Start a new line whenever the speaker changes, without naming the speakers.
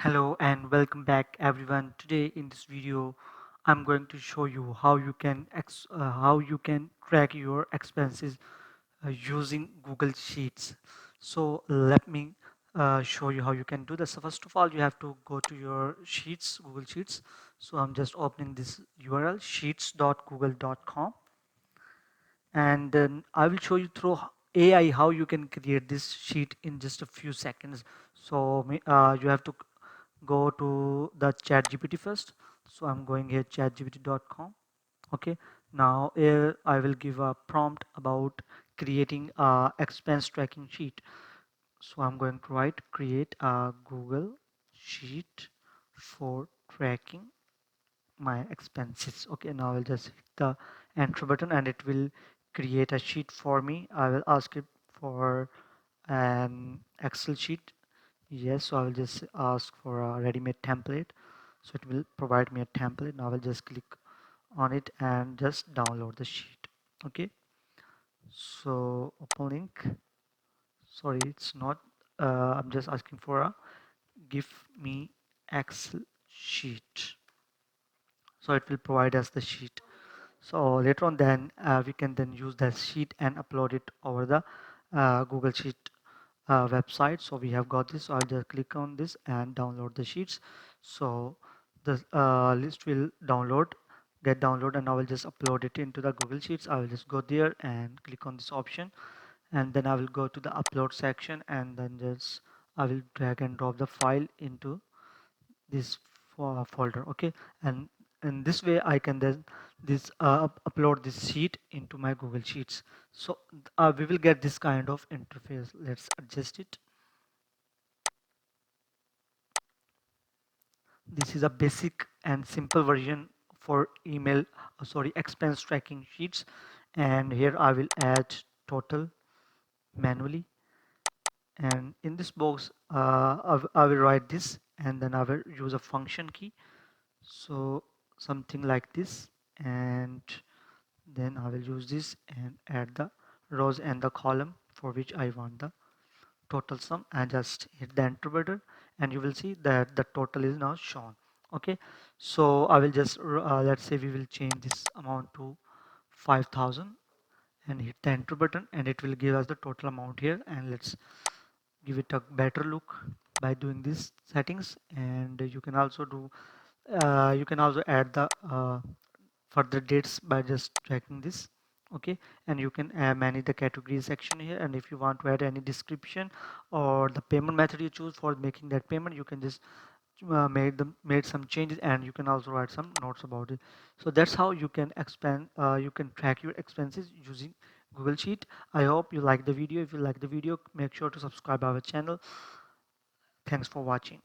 Hello and welcome back everyone. Today in this video I'm going to show you how you can track your expenses using Google Sheets. So let me show you how you can do this. So first of all you have to go to your Sheets, Google Sheets. So I'm just opening this URL sheets.google.com, and then I will show you through AI how you can create this sheet in just a few seconds. So you have to go to the ChatGPT first. So I'm going here chatgpt.com. Okay, now here I will give a prompt about creating a expense tracking sheet. So I'm going to write create a Google sheet for tracking my expenses. Okay, now I'll just hit the enter button and it will create a sheet for me. I will ask it for an Excel sheet. Yes, so I will just ask for a ready-made template. So it will provide me a template. Now I will just click on it and just download the sheet. Okay, so open link. Sorry, it's not. I'm just asking for a give me Excel sheet. So it will provide us the sheet. So later on then we can then use that sheet and upload it over the Google Sheet website. So we have got this. So I'll just click on this and download the sheets. So the list will get download, and I will just upload it into the Google Sheets. I will just go there and click on this option, and then I will go to the upload section, and then just I will drag and drop the file into this folder. Okay, and in this way I can then upload this sheet into my Google Sheets. So we will get this kind of interface. Let's adjust it. This is a basic and simple version for expense tracking sheets, and here I will add total manually, and in this box I will write this, and then I will use a function key. So something like this, and then I will use this and add the rows and the column for which I want the total sum, and just hit the enter button, and you will see that the total is now shown. Okay, so I will just let's say we will change this amount to 5,000 and hit the enter button, and it will give us the total amount here. And let's give it a better look by doing these settings. And you can also add the further dates by just tracking this. Okay, and you can manage the category section here, and if you want to add any description or the payment method you choose for making that payment, you can just made some changes, and you can also write some notes about it. So that's how you can you can track your expenses using Google Sheet. I hope you like the video. If you like the video, make sure to subscribe our channel. Thanks for watching.